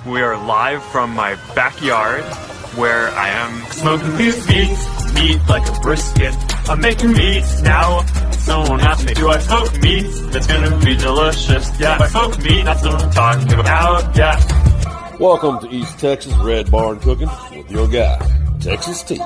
We are live from my backyard where I am smoking these meat like a brisket. I'm making meat now. Someone asked me, do I smoke meat? That's gonna be delicious. Yeah, I smoke meat, that's what I'm talking about. Yeah. Welcome to East Texas Red Barn Cooking with your guy, Texas T.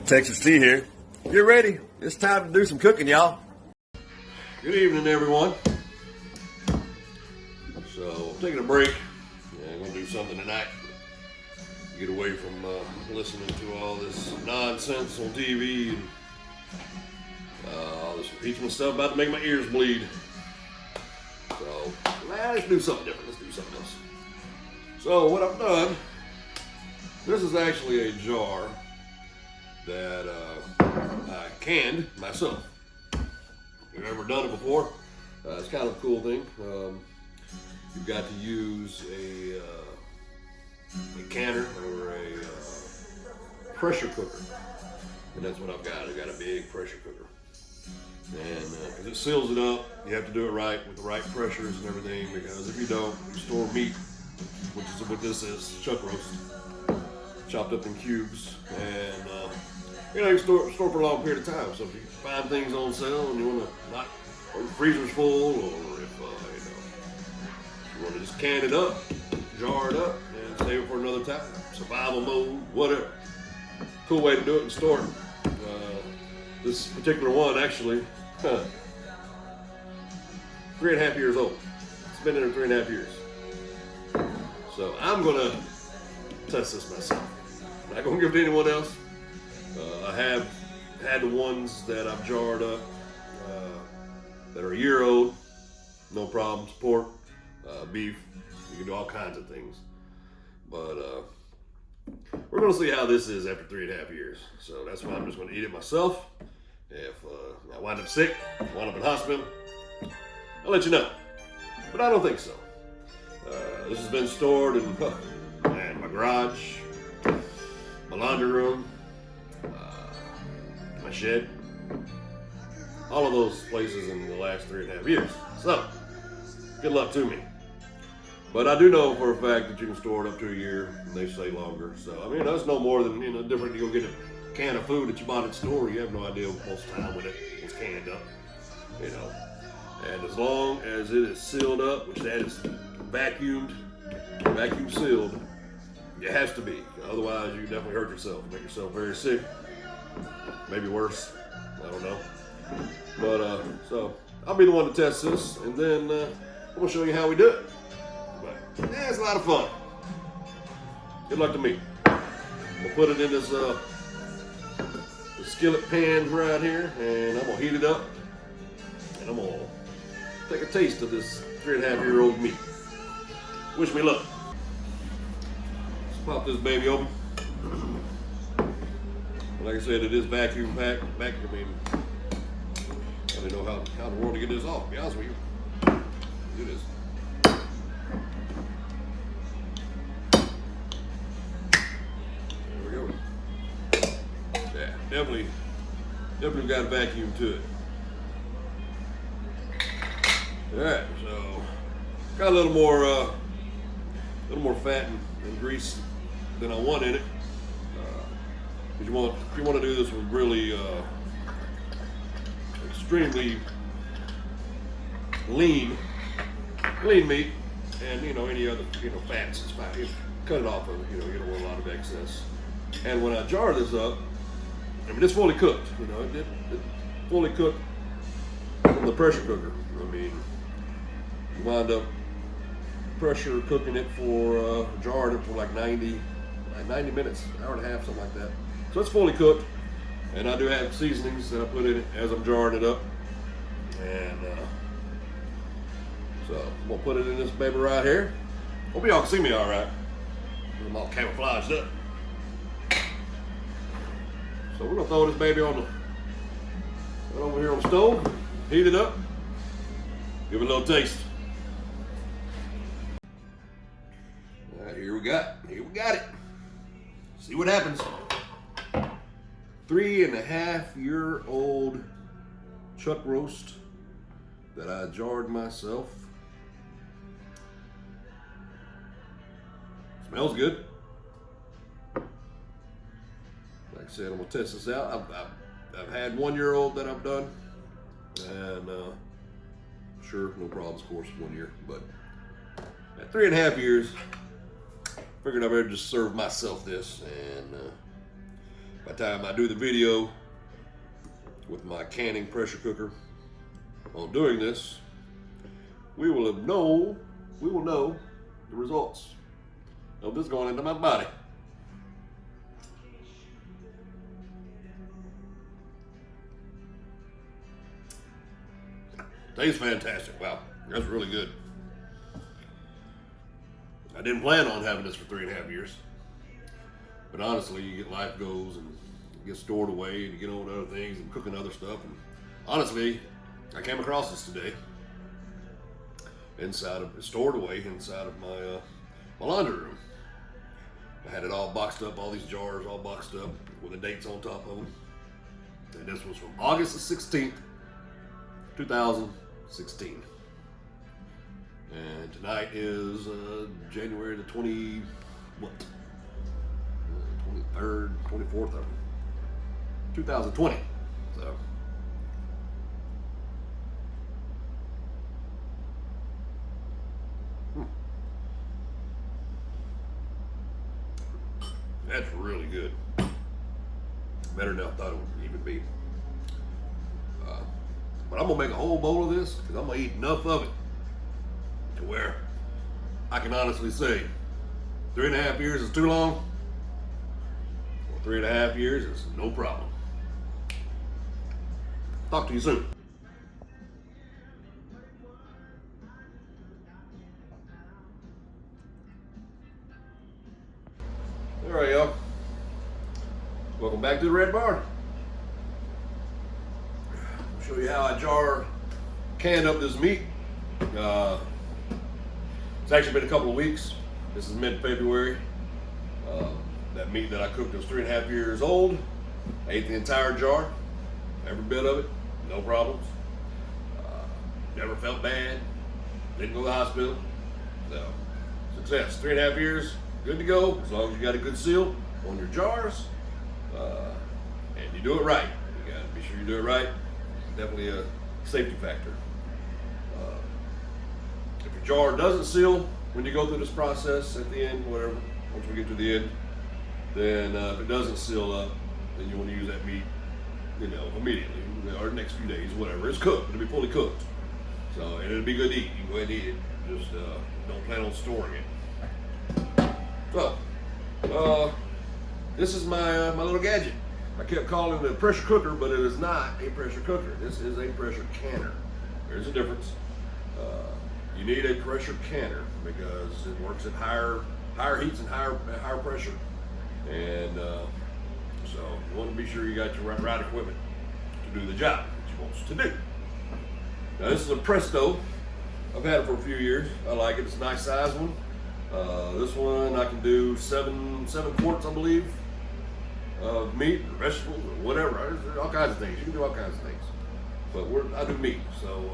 Texas T here. Get ready. It's time to do some cooking, y'all. Good evening, everyone. So, I'm taking a break. I'm going to do something tonight. Get away from listening to all this nonsense on TV and all this impeachment stuff about to make my ears bleed. So, let's do something different. Let's do something else. So, what I've done, this is actually a jar that I canned myself. If you've ever done it before, it's kind of a cool thing. You've got to use a canner or a pressure cooker, and that's what I've got. I've got a big pressure cooker, and because it seals it up, you have to do it right with the right pressures and everything. Because if you don't, you store meat, which is what this is, chuck roast, chopped up in cubes, and you can store for a long period of time. So if you find things on sale and you want to not, or your freezer's full, or if you want to just can it up, jar it up, and save it for another time, survival mode, whatever. Cool way to do it and store it. This particular one actually, 3.5 years old. It's been in there 3.5 years. So I'm gonna test this myself. I'm not gonna give it to anyone else. I have had the ones that I've jarred up that are a year old, no problems. Pork, beef, you can do all kinds of things. But we're going to see how this is after 3.5 years. So that's why I'm just going to eat it myself. If I wind up sick, wind up in hospital, I'll let you know. But I don't think so. This has been stored in my garage, my laundry room, my shed, all of those places in the last 3.5 years. So, good luck to me. But I do know for a fact that you can store it up to a year, and they say longer. So, I mean, that's no more than, different. You go get a can of food that you bought at the store, you have no idea most of the time when it's canned up, And as long as it is sealed up, which that is vacuum sealed, it has to be. Otherwise, you definitely hurt yourself, make yourself very sick. Maybe worse, I don't know. But so I'll be the one to test this, and then I'm gonna show you how we do it. But yeah, it's a lot of fun. Good luck to me. We'll put it in this skillet pan right here, and I'm gonna heat it up, and I'm gonna take a taste of this 3.5-year-old meat. Wish me luck. Let's pop this baby open. Like I said, it is vacuum packed. I mean, I don't know how in the world to get this off, to be honest with you. It is. There we go. Yeah, definitely got a vacuum to it. Alright, so got a little more fat and grease than I want in it. If you want to do this with really extremely lean meat, and any other fats, it's fine. You cut it off of it. You don't want a lot of excess. And when I jar this up, I mean, it's fully cooked. It fully cooked from the pressure cooker. I mean, you wind up pressure cooking it for jarring it for like 90 minutes, hour and a half, something like that. So it's fully cooked, and I do have seasonings that I put in it as I'm jarring it up. And so I'm gonna put it in this baby right here. Hope y'all can see me all right. I'm all camouflaged up. So we're gonna throw this baby on the right over here on the stove, heat it up, give it a little taste. All right, here we got it. See what happens. 3.5-year-old chuck roast that I jarred myself. Smells good. Like I said, I'm gonna test this out. I've had 1-year-old that I've done, and sure, no problems, of course, 1 year. But at 3.5 years, figured I better just serve myself this, and by the time I do the video with my canning pressure cooker on doing this, we will know the results of this going into my body. Tastes fantastic. Wow, that's really good. I didn't plan on having this for 3.5 years, but honestly, you get life goals and you get stored away and you get on to other things and cooking other stuff. And honestly, I came across this today stored away inside of my my laundry room. I had it all boxed up, all these jars all boxed up with the dates on top of them. And this was from August the 16th, 2016. And tonight is January the 23rd, 24th of 2020. So that's really good. Better than I thought it would even be. But I'm gonna make a whole bowl of this because I'm gonna eat enough of it to where I can honestly say 3.5 years is too long. Well, 3.5 years is no problem. Talk to you soon. All right, y'all. Welcome back to the Red Barn. I'll show you how I canned up this meat. It's actually been a couple of weeks. This is mid-February. That meat that I cooked was 3.5 years old. I ate the entire jar, every bit of it, no problems. Never felt bad. Didn't go to the hospital. So, success. 3.5 years, good to go, as long as you got a good seal on your jars, and you do it right. You gotta be sure you do it right. Definitely a safety factor. If your jar doesn't seal when you go through this process at the end, whatever, once we get to the end, then if it doesn't seal up, then you want to use that meat, immediately, or the next few days, whatever. It's cooked, it'll be fully cooked. So, and it'll be good to eat. You can go ahead and eat it. Just don't plan on storing it. So, this is my little gadget. I kept calling it a pressure cooker, but it is not a pressure cooker. This is a pressure canner. There's a difference. You need a pressure canner because it works at higher heats and higher pressure. And so you want to be sure you got your right equipment to do the job that you want to do. Now this is a Presto. I've had it for a few years. I like it. It's a nice size one. This one I can do seven quarts, I believe, of meat or vegetables or whatever. There's all kinds of things. You can do all kinds of things. But I do meat, so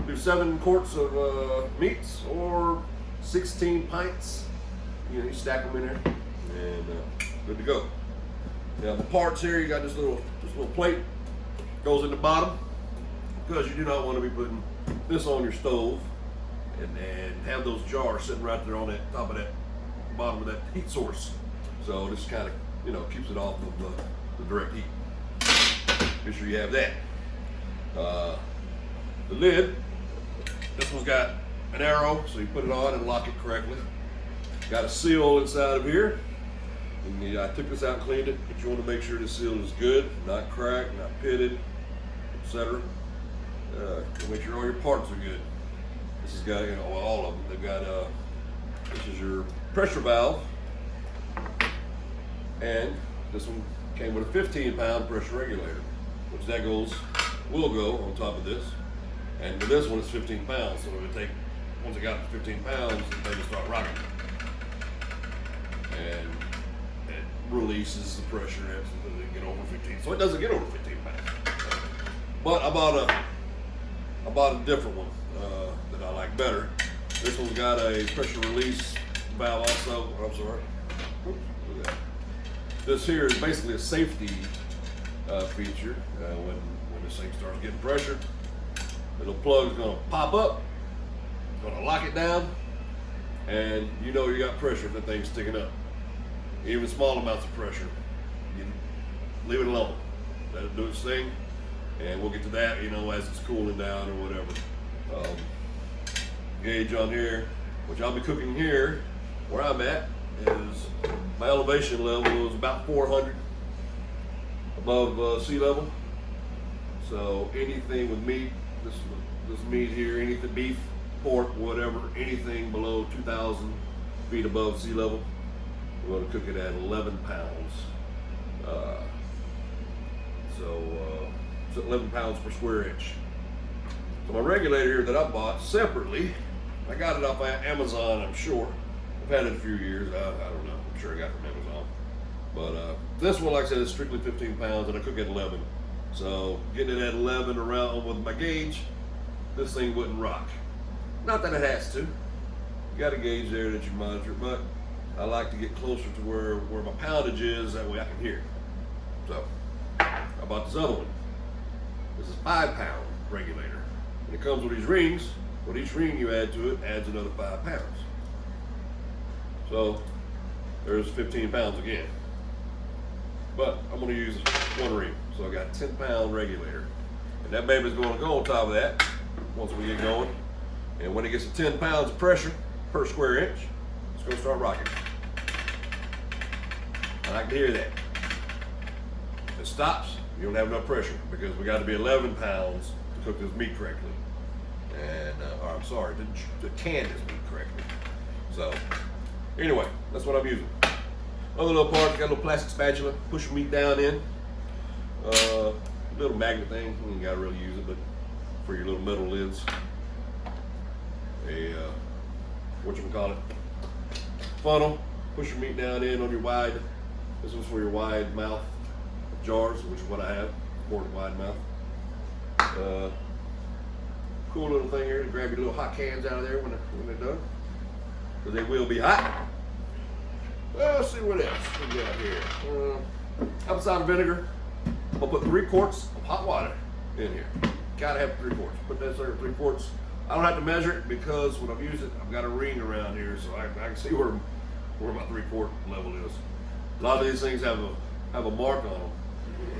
do 7 quarts of meats or 16 pints. You stack them in there, and good to go. Now the parts here, you got this little plate goes in the bottom because you do not want to be putting this on your stove and have those jars sitting right there on that top of that bottom of that heat source. So this kind of keeps it off of the direct heat. Make sure you have that. The lid, this one's got an arrow, so you put it on and lock it correctly. Got a seal inside of here. And I took this out and cleaned it, but you want to make sure the seal is good, not cracked, not pitted, etc. Make sure all your parts are good. This has got, all of them. They've got, this is your pressure valve, and this one came with a 15-pound pressure regulator, which that will go on top of this. And with this one, it's 15 pounds. So once it got to 15 pounds, they just start rocking. And it releases the pressure as it get over 15. So it doesn't get over 15 pounds. But I bought a different one that I like better. This one's got a pressure release valve also. I'm sorry. Oops, look at that. This here is basically a safety feature. When this thing starts getting pressure, the little plug's gonna pop up, gonna lock it down, and you know you got pressure if that thing's sticking up. Even small amounts of pressure, you leave it alone. Let it do its thing, and we'll get to that, as it's cooling down or whatever. Gauge on here, which I'll be cooking here, where I'm at, is my elevation level is about 400 above sea level. So anything with meat, this meat here, anything beef, pork, whatever, anything below 2,000 feet above sea level, we're going to cook it at 11 pounds. So 11 pounds per square inch. So my regulator here that I bought separately, I got it off Amazon, I'm sure. I've had it a few years. I don't know. I'm sure I got it from Amazon. But this one, like I said, is strictly 15 pounds, and I cook at 11. So getting it at 11 around with my gauge, this thing wouldn't rock. Not that it has to. You got a gauge there that you monitor, but I like to get closer to where my poundage is. That way I can hear it. So I bought this other one. This is 5-pound regulator. And it comes with these rings. With each ring you add to it adds another 5 pounds. So there's 15 pounds again. But I'm going to use one ring. So I got a 10-pound regulator. And that baby's going to go on top of that once we get going. And when it gets to 10 pounds of pressure per square inch, it's going to start rocking. I like to hear that. If it stops, you don't have enough pressure because we got to be 11 pounds to cook this meat correctly. And, I'm sorry, to can this meat correctly. So, anyway, that's what I'm using. Other little parts, got a little plastic spatula, push your meat down in. Little magnet thing, you ain't gotta really use it, but for your little metal lids. Whatchamacallit, funnel, push your meat down in on your wide, this one's for your wide mouth jars, which is what I have, quart wide mouth. Cool little thing here to grab your little hot cans out of there when they're done, because they will be hot. Well, let's see what else we got here. Apple cider vinegar. I'm gonna put 3 quarts of hot water in here. Gotta have 3 quarts. Put that there 3 quarts. I don't have to measure it because when I've used it, I've got a ring around here so I can see where my 3-quart level is. A lot of these things have a mark on them.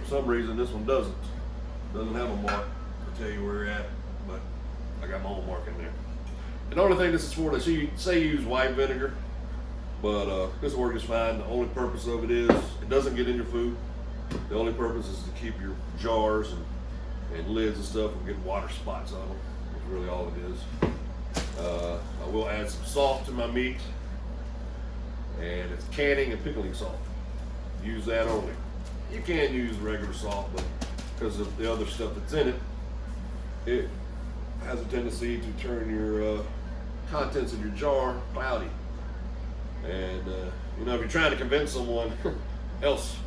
For some reason, this one doesn't have a mark to tell you where you're at, but I got my own mark in there. And the only thing this is for, they say use white vinegar, but this will work just fine. The only purpose of it is it doesn't get in your food. The only purpose is to keep your jars and lids and stuff from getting water spots on them. That's really all it is. I will add some salt to my meat, and it's canning and pickling salt. Use that only. You can use regular salt, but because of the other stuff that's in it, it has a tendency to turn your contents of your jar cloudy. And if you're trying to convince someone else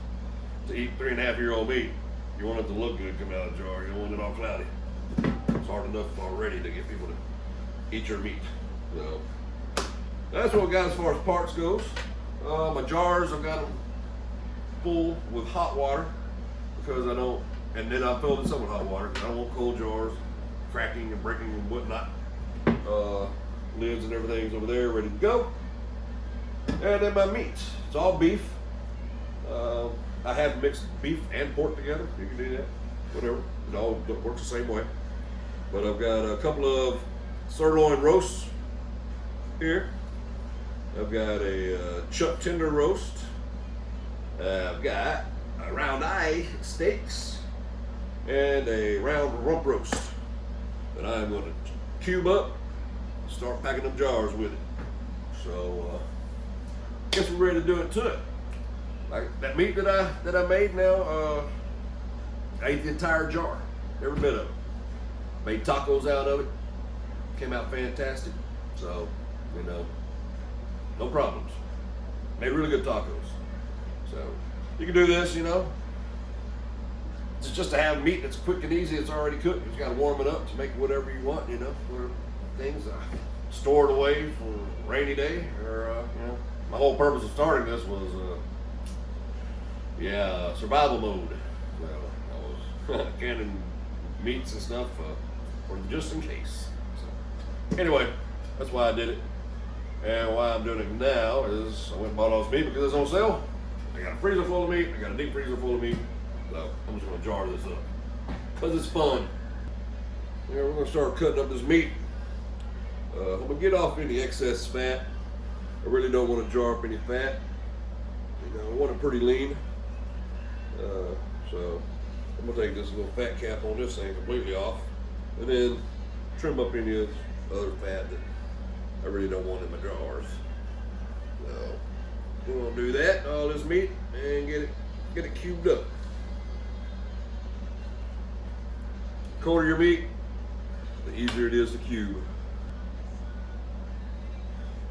to eat 3.5-year-old meat, you want it to look good coming out of the jar. You don't want it all cloudy. It's hard enough already to get people to eat your meat. So that's what we got as far as parts goes. My jars, I've got them full with hot water because and then I filled it some with hot water because I don't want cold jars cracking and breaking and whatnot. Lids and everything's over there ready to go. And then my meat, it's all beef. I have mixed beef and pork together. You can do that, whatever. It all works the same way. But I've got a couple of sirloin roasts here. I've got a chuck tender roast. I've got a round eye steaks and a round rump roast that I'm going to cube up and start packing them jars with it. So, guess we're ready to do it to it. Like that meat that I made now, I ate the entire jar, every bit of it. Made tacos out of it. Came out fantastic. So, you know, no problems. Made really good tacos. So you can do this, you know. It's just to have meat that's quick and easy. It's already cooked. You just got to warm it up to make whatever you want, you know, for things. Store it away for a rainy day, or you know. My whole purpose of starting this was, survival mode. So I was canning meats and stuff for just in case. So anyway, that's why I did it. And why I'm doing it now is I went and bought all this meat because it's on sale. I got a freezer full of meat. I got a deep freezer full of meat. So I'm just going to jar this up because it's fun. Yeah, we're going to start cutting up this meat. I'm going to get off any excess fat. I really don't want to jar up any fat. You know, I want it pretty lean. So I'm going to take this little fat cap on this thing completely off and then trim up any of the other fat that I really don't want in my jars. So we're going to do that, all this meat, and get it cubed up. The colder your meat, the easier it is to cube.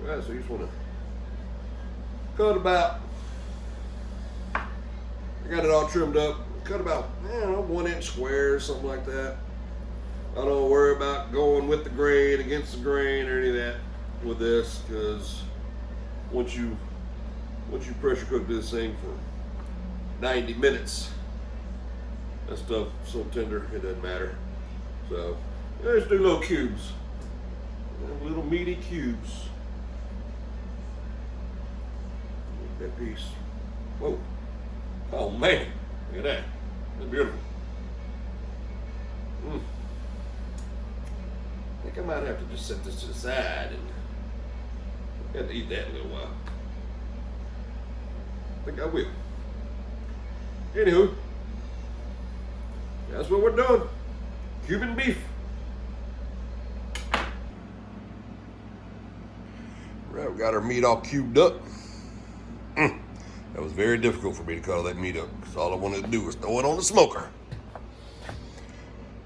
Alright, so you just want to cut about, I got it all trimmed up, cut about, 1 inch squares, something like that. I don't worry about going with the grain, against the grain, or any of that with this, because once you pressure cook this thing for 90 minutes, that stuff's so tender it doesn't matter. So just do little cubes, little meaty cubes. That piece. Whoa. Oh man, look at that. That's beautiful. I think I might have to just set this to the side and have to eat that in a little while. I think I will. Anywho, that's what we're doing. Cuban beef. Right, we got our meat all cubed up. That was very difficult for me to cut all that meat up because all I wanted to do was throw it on the smoker.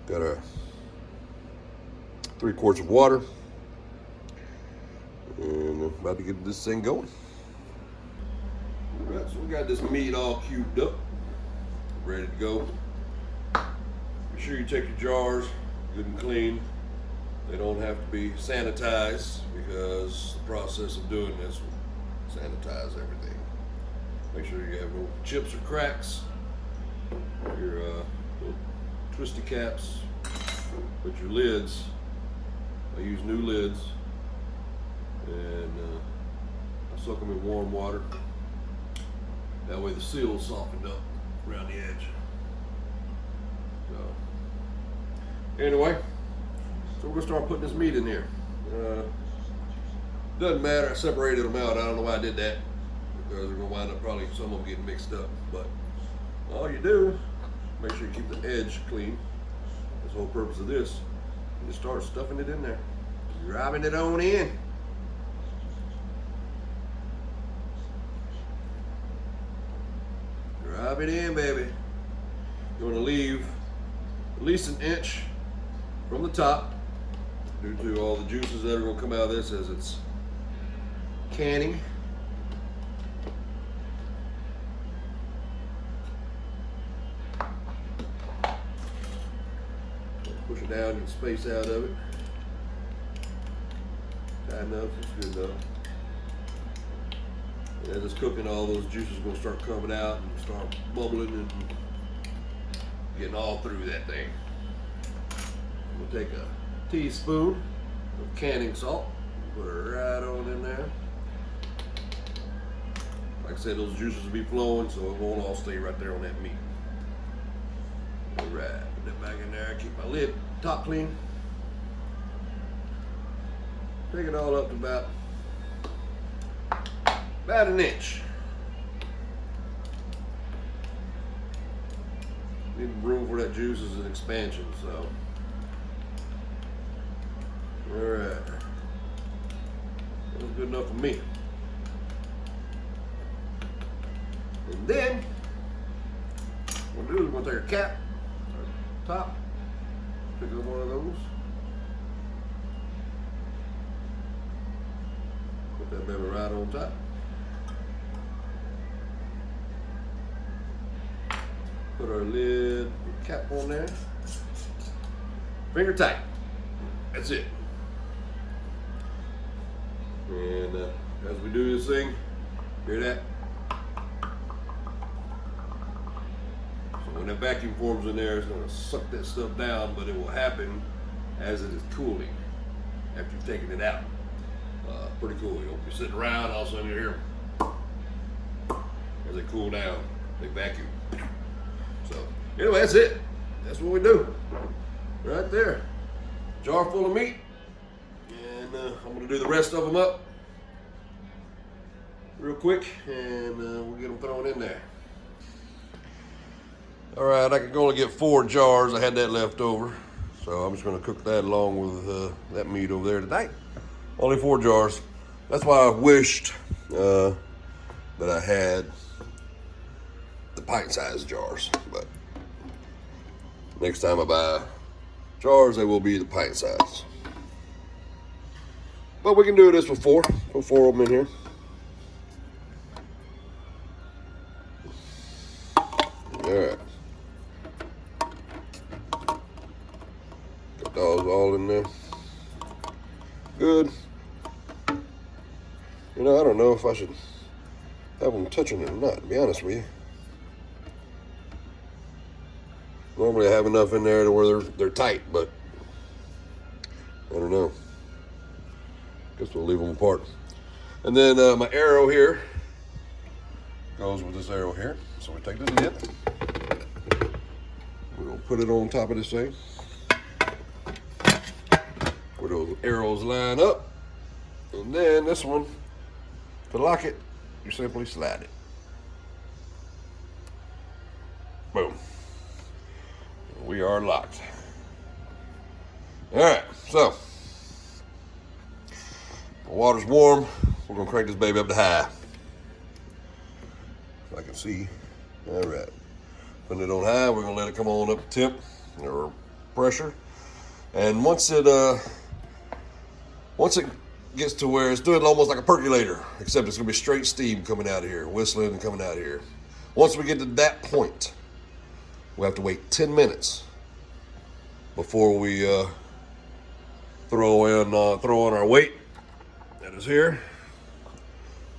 Got our 3 quarts of water. And I'm about to get this thing going. All right, so we got this meat all cubed up, ready to go. Be sure you take your jars good and clean. They don't have to be sanitized because the process of doing this will sanitize everything. Make sure you have no chips or cracks. Your little twisty caps. But your lids, I use new lids, and I soak them in warm water. That way the seal is softened up around the edge. So anyway, so we're gonna start putting this meat in here. Doesn't matter, I separated them out. I don't know why I did that, because we're gonna wind up probably some of them getting mixed up. But all you do, make sure you keep the edge clean. That's the whole purpose of this. You just start stuffing it in there, dropping it on in. Drop it in, baby. You want to leave at least an inch from the top due to all the juices that are going to come out of this as it's canning. Push it down and space out of it. Tight enough, it's good enough. And as it's cooking, all those juices are going to start coming out and start bubbling and getting all through that thing. We'll take a teaspoon of canning salt, put it right on in there. Like I said, those juices will be flowing, so it won't all stay right there on that meat. All right, put that back in there, keep my lid top clean. Take it all up to about an inch. Need room for that juice as an expansion, so. All right. That was good enough for me. And then what we'll do is we'll take our cap, our top, pick up one of those, put that baby right on top. Put our lid cap on there. Finger tight. That's it. And as we do this thing, hear that? So when that vacuum forms in there, it's going to suck that stuff down, but it will happen as it is cooling after you've taken it out. Pretty cool. You'll be sitting around, all of a sudden you hear them. As they cool down, they vacuum. So anyway, that's it. That's what we do. Right there. Jar full of meat. And I'm going to do the rest of them up real quick, and we'll get them thrown in there. All right, I could only get 4 jars. I had that left over. So I'm just going to cook that along with that meat over there tonight. Only 4 jars. That's why I wished that I had the pint-sized jars. But next time I buy jars, they will be the pint size. But we can do this with 4. Put 4 of them in here. All right. Got those all in there. Good. You know, I don't know if I should have them touching it or not, to be honest with you. Normally I have enough in there to where they're tight, but I don't know. Guess we'll leave them apart. And then my arrow here goes with this arrow here. So we take this lid. We'll put it on top of this thing, where those arrows line up. And then this one, to lock it, you simply slide it. Boom. We are locked. All right, so the water's warm. We're gonna crank this baby up to high. If I can see. All right, putting it on high. We're gonna let it come on up to temp or pressure, and once it gets to where it's doing almost like a percolator, except it's gonna be straight steam coming out of here, whistling and coming out of here. Once we get to that point, we have to wait 10 minutes before we throw in our weight that is here,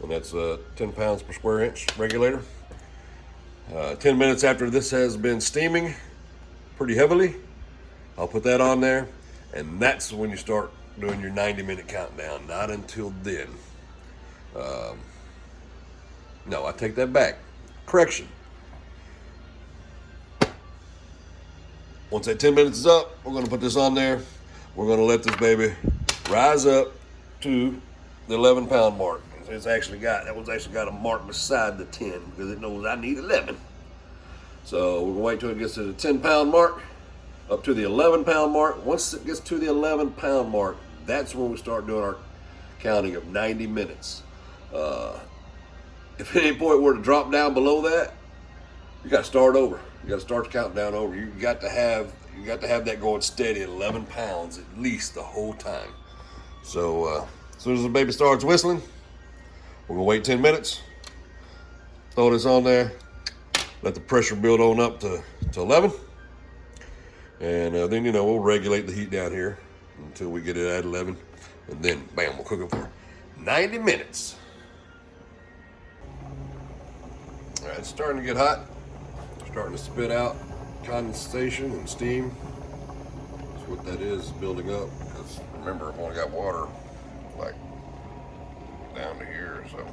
and that's 10 pounds per square inch regulator. 10 minutes after this has been steaming pretty heavily, I'll put that on there, and that's when you start doing your 90-minute countdown. Not until then. No, I take that back. Correction. Once that 10 minutes is up, we're going to put this on there. We're going to let this baby rise up to the 11-pound mark. That one's actually got a mark beside the 10 because it knows I need 11. So we're going to wait till it gets to the 10-pound mark, up to the 11-pound mark. Once it gets to the 11-pound mark, that's when we start doing our counting of 90 minutes. If at any point we're to drop down below that, you got to start over. You got to start the countdown over. You got to have that going steady at 11 pounds at least the whole time. So as soon as the baby starts whistling, we're gonna wait 10 minutes. Throw this on there. Let the pressure build on up to 11, and then we'll regulate the heat down here until we get it at 11, and then bam, we'll cook it for 90 minutes. All right, it's starting to get hot. Starting to spit out condensation and steam. That's what that is, building up. Because remember, I've only got water like down to here, so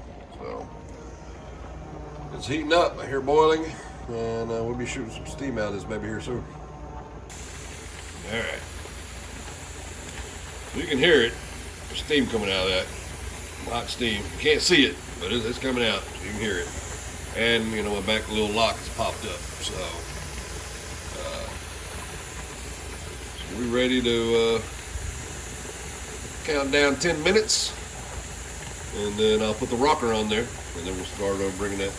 it's heating up. I hear boiling, and we'll be shooting some steam out of this baby here soon. All right, you can hear it. There's steam coming out of that. Hot steam. You can't see it, but it's coming out. So you can hear it. And my back little lock has popped up, so we're ready to count down 10 minutes, and then I'll put the rocker on there, and then we'll start bringing that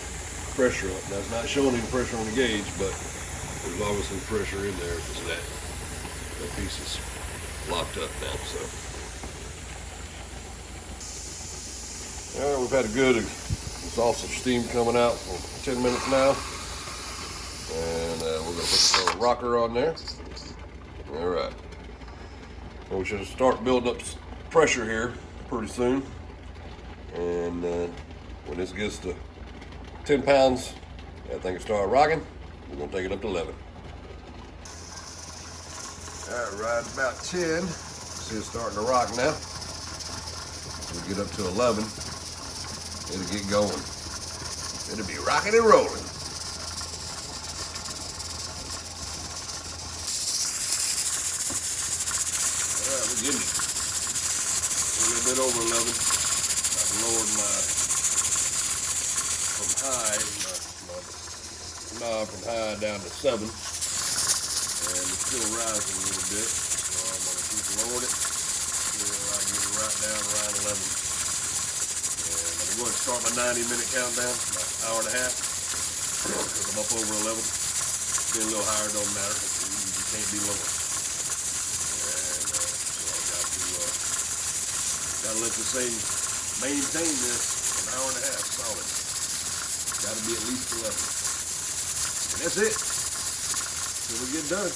pressure up. Now it's not showing any pressure on the gauge, but there's obviously pressure in there because that piece is locked up now. So, all right, we've had a good exhaustive steam coming out for 10 minutes now, and we're gonna put the rocker on there. All right, so we should start building up pressure here pretty soon, and when this gets to 10 pounds, that thing will start rocking. We're gonna take it up to 11. All right, right about 10. See it's starting to rock now. We get up to 11, it'll get going. It'll be rocking and rolling. All right, we're getting it. A little bit over 11. I've lowered my knob from high down to 7, and it's still rising a little bit, so I'm going to keep lowering it until I get it right down around 11. And I'm going to start my 90-minute countdown, about an hour and a half, because I'm up over 11. Being a little higher don't matter, you can't be lower. And so I got to let this thing maintain this an hour and a half solid. Got to be at least 11. And that's it. Till we get done.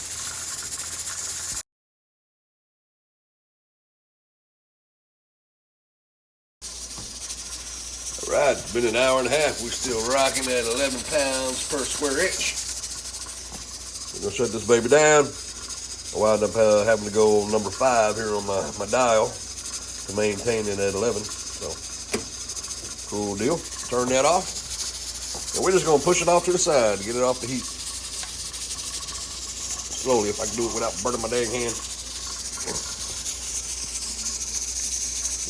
All right, it's been an hour and a half. We're still rocking at 11 pounds per square inch. We're gonna shut this baby down. I wound up having to go number 5 here on my dial to maintain it at 11. So, cool deal. Turn that off. And we're just going to push it off to the side to get it off the heat. Slowly, if I can do it without burning my dang hand.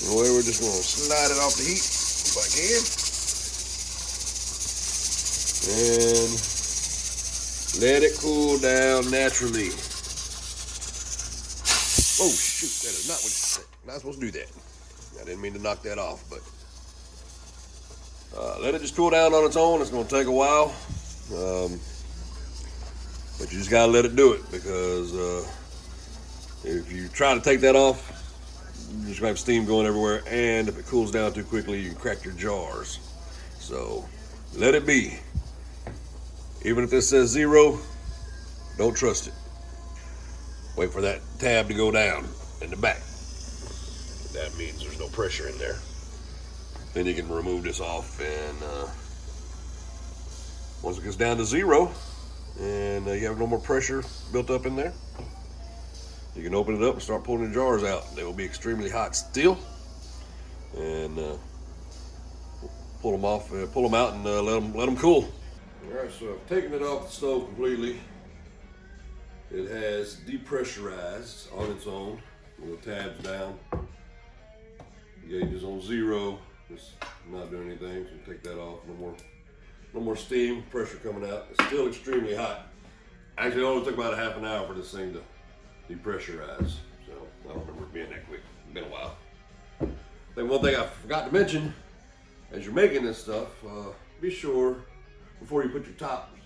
Anyway, we're just going to slide it off the heat if I can. And let it cool down naturally. Oh, shoot, that is not what you said. Not supposed to do that. I didn't mean to knock that off, but let it just cool down on its own. It's going to take a while, but you just got to let it do it, because if you try to take that off, you're just going to have steam going everywhere, and if it cools down too quickly, you can crack your jars. So let it be. Even if this says 0, don't trust it. Wait for that tab to go down in the back. That means there's no pressure in there. Then you can remove this off, and once it gets down to 0 and you have no more pressure built up in there, you can open it up and start pulling the jars out. They will be extremely hot still, and pull them off, pull them out, and let them cool. All right, so I've taken it off the stove completely. It has depressurized on its own with the tabs down. The gauge is on 0. Just not doing anything, so take that off. No more steam, pressure coming out. It's still extremely hot. Actually, it only took about a half an hour for this thing to depressurize. So I don't remember it being that quick. It's been a while. Then one thing I forgot to mention, as you're making this stuff, be sure before you put your tops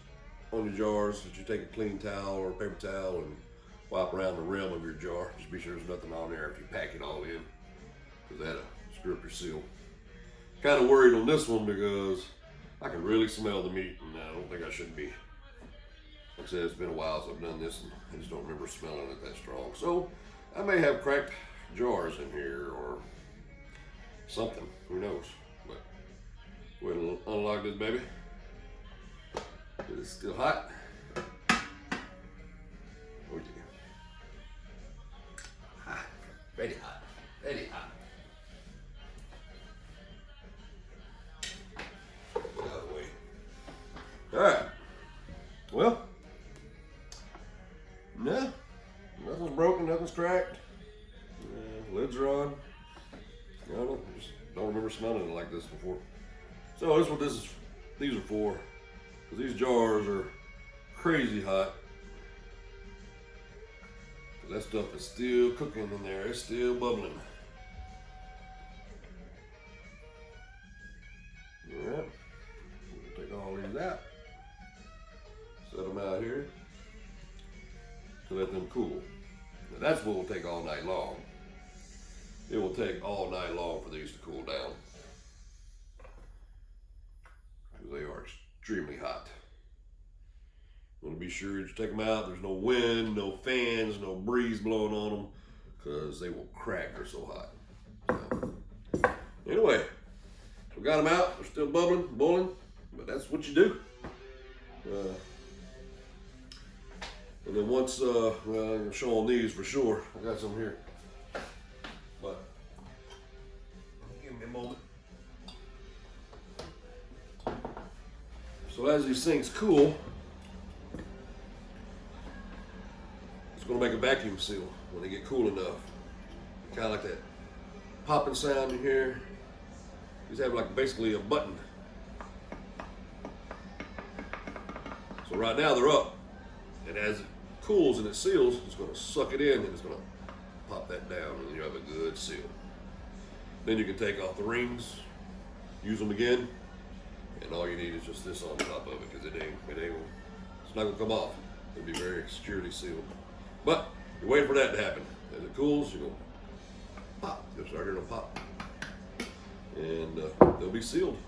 on your jars that you take a clean towel or a paper towel and wipe around the rim of your jar. Just be sure there's nothing on there if you pack it all in, because that'll screw up your seal. Kind of worried on this one because I can really smell the meat, and I don't think I should be. Like I said, it's been a while since I've done this, and I just don't remember smelling it that strong. So I may have cracked jars in here or something. Who knows? But we'll unlock this baby. It's still hot. Oh yeah. Hot. Very hot. Very hot. All right. Well, no, nothing's broken, nothing's cracked. Lids are on. I just don't remember smelling it like this before. So that's what these are for. Because these jars are crazy hot. That stuff is still cooking in there. It's still bubbling. All right. We'll take all these it out. Set them out here to let them cool. Now that's what will take all night long. It will take all night long for these to cool down. They are extremely hot. Want to be sure that you take them out. There's no wind, no fans, no breeze blowing on them, because they will crack. They're so hot. So, anyway, we got them out. They're still bubbling, boiling, but that's what you do. And then once, well, I'm gonna show on these for sure. I got some here, but give me a moment. So as these things cool, it's gonna make a vacuum seal when they get cool enough. Kind of like that popping sound you hear. These have like basically a button. So right now they're up, and as it cools and it seals, it's gonna suck it in and it's gonna pop that down, and you have a good seal. Then you can take off the rings, use them again, and all you need is just this on top of it, because it's not gonna come off. It'll be very securely sealed. But you're waiting for that to happen. As it cools, you're gonna pop. You'll start hearing them pop, and they'll be sealed.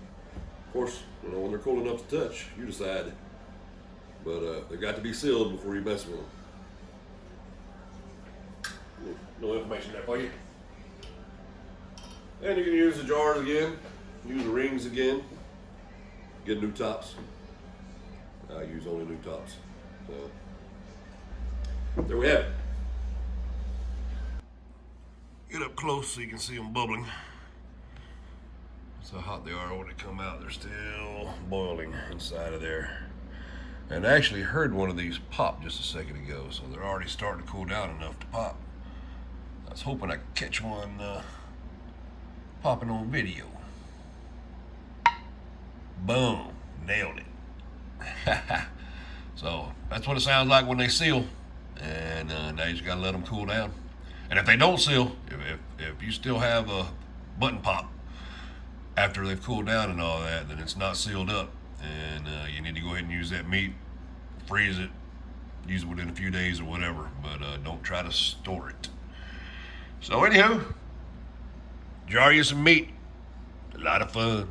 Of course, you know, when they're cool enough to touch, you decide. But they've got to be sealed before you mess with them. No information there for you. And you can use the jars again, use the rings again, get new tops. I use only new tops. So there we have it. Get up close so you can see them bubbling. That's how hot they are when they come out. They're still boiling inside of there. And I actually heard one of these pop just a second ago, so they're already starting to cool down enough to pop. I was hoping I could catch one popping on video. Boom, nailed it. So that's what it sounds like when they seal, and now you just gotta let them cool down. And if they don't seal, if you still have a button pop after they've cooled down and all that, then it's not sealed up, and you need to go ahead and use that meat, freeze it, use it within a few days or whatever, but don't try to store it. So anywho, jar you some meat, a lot of fun.